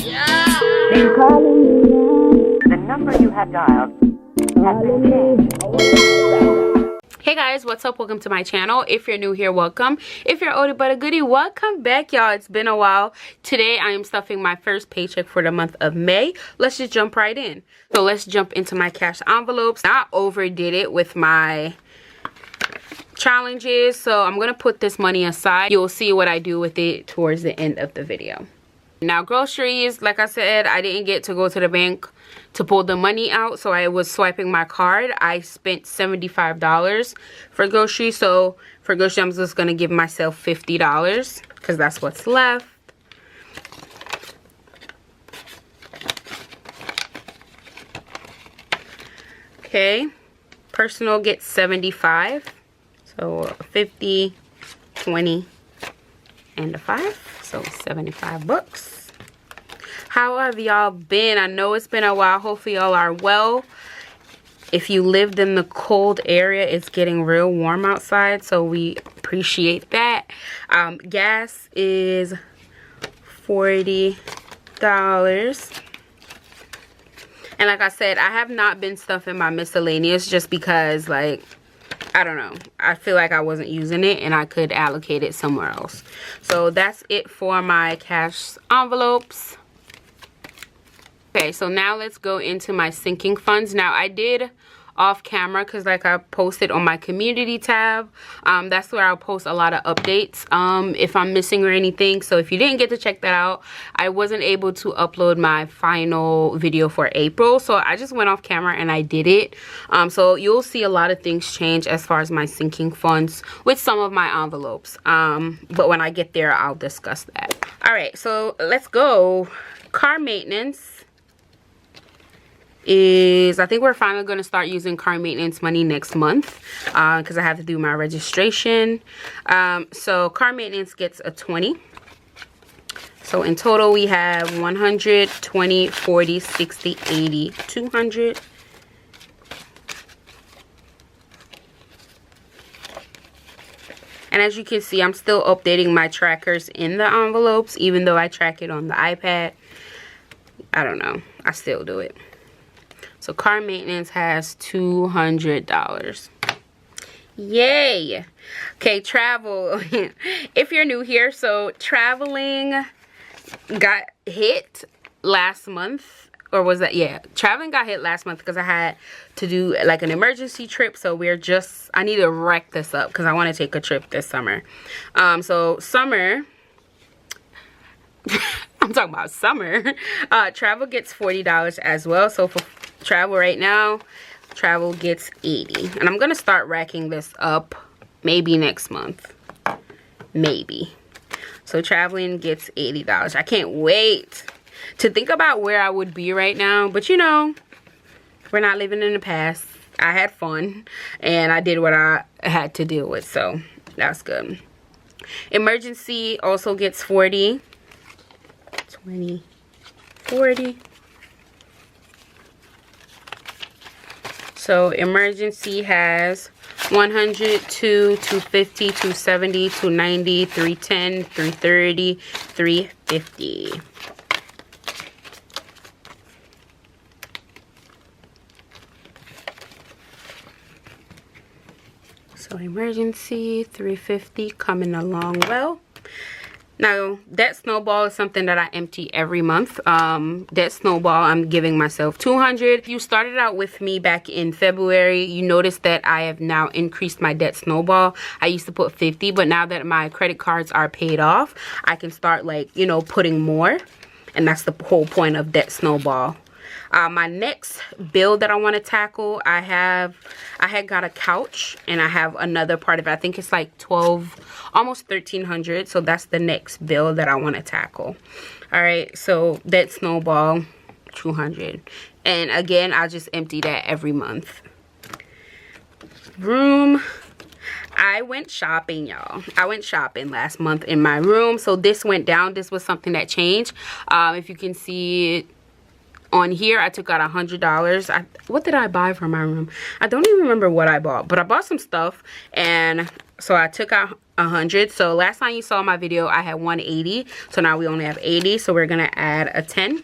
Been calling me. The number you have dialed has been changed. Hey guys, what's up? Welcome to my channel. If you're new here, welcome. If you're oldie but a goodie, welcome back, y'all. It's been a while. Today I am stuffing my first paycheck for the month of May. Let's just jump right in. So let's jump into my cash envelopes. I overdid it with my challenges, so I'm gonna put this money aside. You'll see what I do with it towards the end of the video. Now, groceries, like I said, I didn't get to go to the bank to pull the money out, so I was swiping my card. I spent $75 for groceries, so for groceries I'm just gonna give myself $50 because that's what's left. Okay, personal gets 75, so 50, 20, and a 5, so 75 bucks. How have y'all been? I know it's been a while. Hopefully y'all are well. If you lived in the cold area, it's getting real warm outside, so we appreciate that. Gas is $40. And like I said, I have not been stuffing my miscellaneous just because, like, I don't know, I feel like I wasn't using it and I could allocate it somewhere else. So that's it for my cash envelopes. Okay, so now let's go into my sinking funds. Now I did off camera because like I posted on my community tab, that's where I'll post a lot of updates if I'm missing or anything. So if you didn't get to check that out, I wasn't able to upload my final video for April, so I just went off camera and I did it. So you'll see a lot of things change as far as my sinking funds with some of my envelopes, but when I get there I'll discuss that. All right, so let's go. Car maintenance is, I think we're finally going to start using car maintenance money next month because I have to do my registration. So car maintenance gets a 20. So in total we have 100, 20, 40, 60, 80, 200. And as you can see, I'm still updating my trackers in the envelopes, even though I track it on the iPad. I don't know, I still do it. So car maintenance has $200. Yay. Okay, travel. If you're new here, so traveling got hit last month, or was that, yeah, traveling got hit last month because I had to do like an emergency trip. So we're just, I need to wreck this up because I want to take a trip this summer. So summer, I'm talking about summer, travel gets $40 as well. So for travel right now, travel gets 80, and I'm gonna start racking this up maybe next month, maybe. So traveling gets $80. I can't wait to think about where I would be right now, but you know, we're not living in the past. I had fun and I did what I had to deal with, so that's good. Emergency also gets 40, 20, 40. So emergency has 100, 250, 270, 290, 310, 330, 350. So emergency 350 coming along well. Now, that Snowball is something that I empty every month. That Snowball, I'm giving myself 200. If you started out with me back in February, you noticed that I have now increased my debt Snowball. I used to put 50, but now that my credit cards are paid off, I can start, like, you know, putting more. And that's the whole point of debt Snowball. My next bill that I want to tackle, I had got a couch and I have another part of it. I think it's like 12, almost 1,300. So that's the next bill that I want to tackle. All right, so that Snowball, 200. And again, I'll just empty that every month. Room. I went shopping, y'all. I went shopping last month in my room. So this went down. This was something that changed. If you can see on here, I took out $100. What did I buy for my room? I don't even remember what I bought, but I bought some stuff, and So I took out 100. So last time you saw my video, I had 180. So now we only have 80. So we're going to add a 10.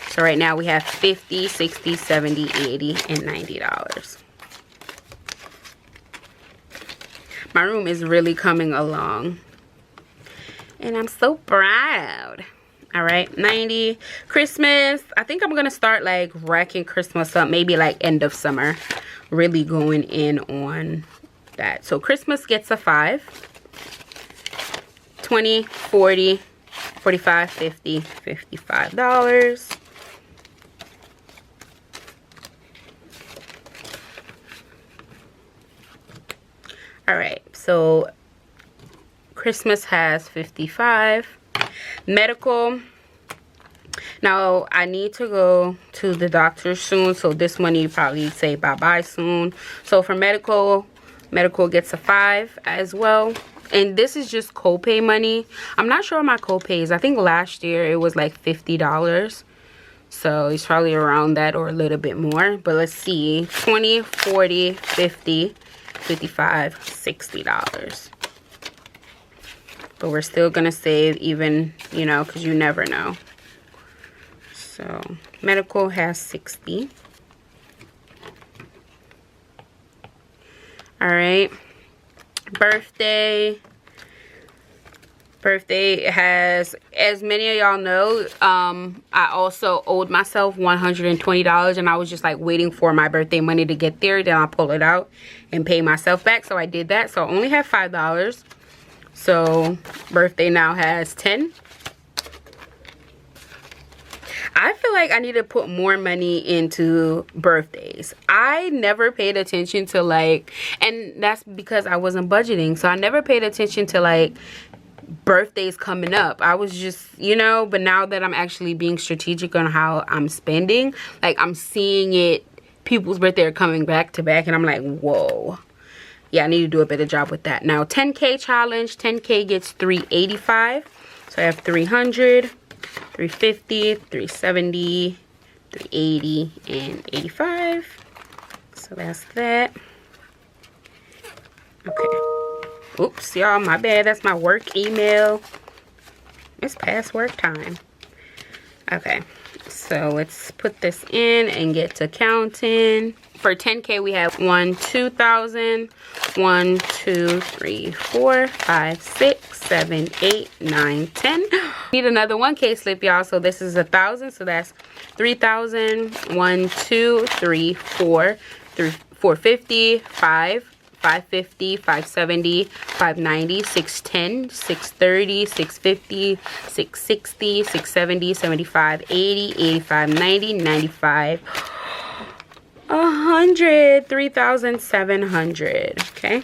So right now we have 50, 60, 70, 80, and $90. My room is really coming along. And I'm so proud. All right, 90. Christmas. I think I'm going to start like racking Christmas up. Maybe like end of summer. Really going in on that. So Christmas gets a 5. 20, 40, 45, 50, $55. All right, so Christmas has 55. Medical. Now I need to go to the doctor soon, so this money you probably say bye-bye soon. So for medical gets a 5 as well. And this is just copay money. I'm not sure my copays. I think last year it was like $50. So it's probably around that or a little bit more. But let's see. 20, 40, 50, 55, $60. But we're still going to save even, you know, because you never know. So medical has 60. All right. Birthday has, as many of y'all know, I also owed myself $120, and I was just like waiting for my birthday money to get there. Then I'll pull it out and pay myself back. So I did that. So I only have $5. So birthday now has 10. I feel like I need to put more money into birthdays. I never paid attention to like, and that's because I wasn't budgeting. So I never paid attention to like birthdays coming up. I was just, you know, but now that I'm actually being strategic on how I'm spending, like I'm seeing it, people's birthday are coming back to back, and I'm like, whoa. Yeah, I need to do a better job with that. Now 10K challenge, 10K gets $385. So I have 300, 350, 370, 380, and 85. So that's that. Okay. Oops, y'all, my bad. That's my work email. It's past work time. Okay, so let's put this in and get to counting. For 10K, we have 1, 2,000, 1, 2, 3, 4, 5, 6, 7, 8, 9, 10. Need another 1K slip, y'all. So this is 1,000. So that's 3,000, 1, 2, 3, 4, 450, 5, 550, 570, 590, 610, 630, 650, 660, 670, 75, 80, 85, 90, 95, 100, 3,700. Okay.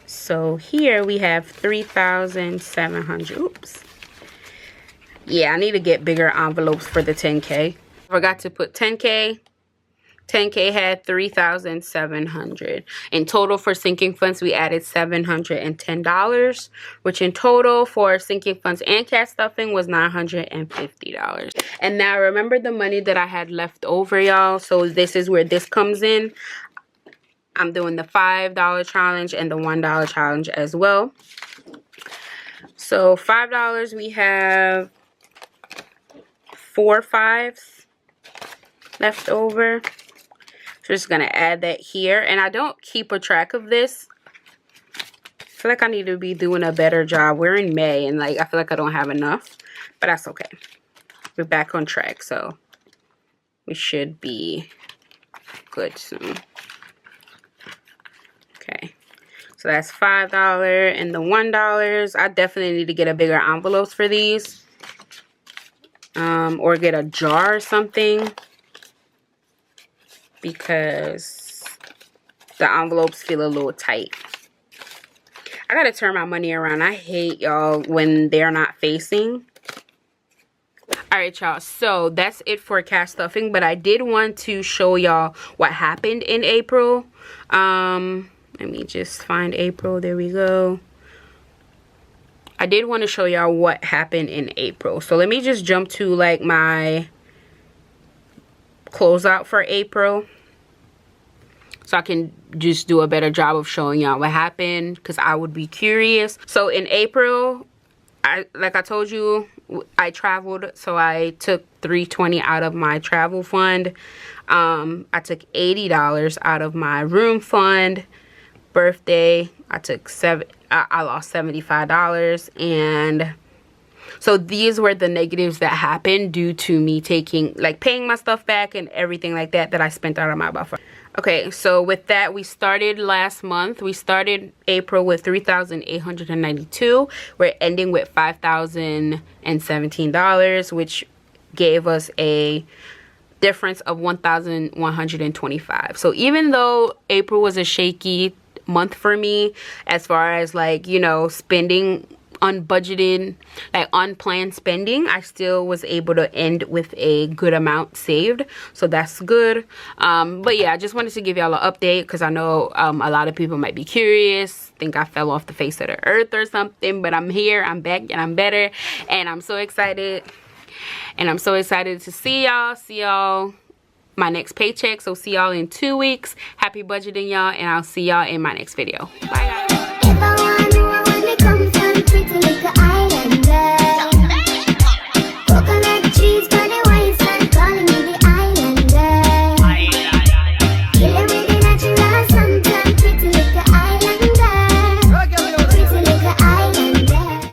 So here we have 3,700. Oops. Yeah, I need to get bigger envelopes for the 10K. Forgot to put 10K. 10K had 3,700. In total for sinking funds, we added $710, which in total for sinking funds and cash stuffing was $950. And now remember the money that I had left over, y'all. So this is where this comes in. I'm doing the $5 challenge and the $1 challenge as well. So $5, we have 4 5s left over. So just gonna add that here, and I don't keep a track of this. I feel like I need to be doing a better job. We're in May, and like I feel like I don't have enough, but that's okay. We're back on track, so we should be good soon. Okay, so that's $5 and the $1. I definitely need to get a bigger envelopes for these, or get a jar or something, because the envelopes feel a little tight. I gotta turn my money around. I hate, y'all, when they're not facing. Alright, y'all, so that's it for cash stuffing, but I did want to show y'all what happened in April. Let me just find April. There we go. I did want to show y'all what happened in April. So let me just jump to like my closeout for April. so I can just do a better job of showing y'all what happened, because I would be curious. So in April, like I told you, I traveled, so I took $320 out of my travel fund. I took $80 out of my room fund. Birthday, I lost $75, and so these were the negatives that happened due to me paying my stuff back and everything like that I spent out of my buffer. Okay, so with that, we started last month. We started April with $3,892. We're ending with $5,017, which gave us a difference of $1,125. So even though April was a shaky month for me, as far as like, you know, spending unbudgeted, like unplanned spending, I still was able to end with a good amount saved, so that's good. But yeah, I just wanted to give y'all an update, because I know a lot of people might be curious, think I fell off the face of the earth or something, but I'm here, I'm back, and I'm better, and I'm so excited. And I'm so excited to see y'all my next paycheck. So see y'all in 2 weeks. Happy budgeting, y'all, and I'll see y'all in my next video. Bye, guys.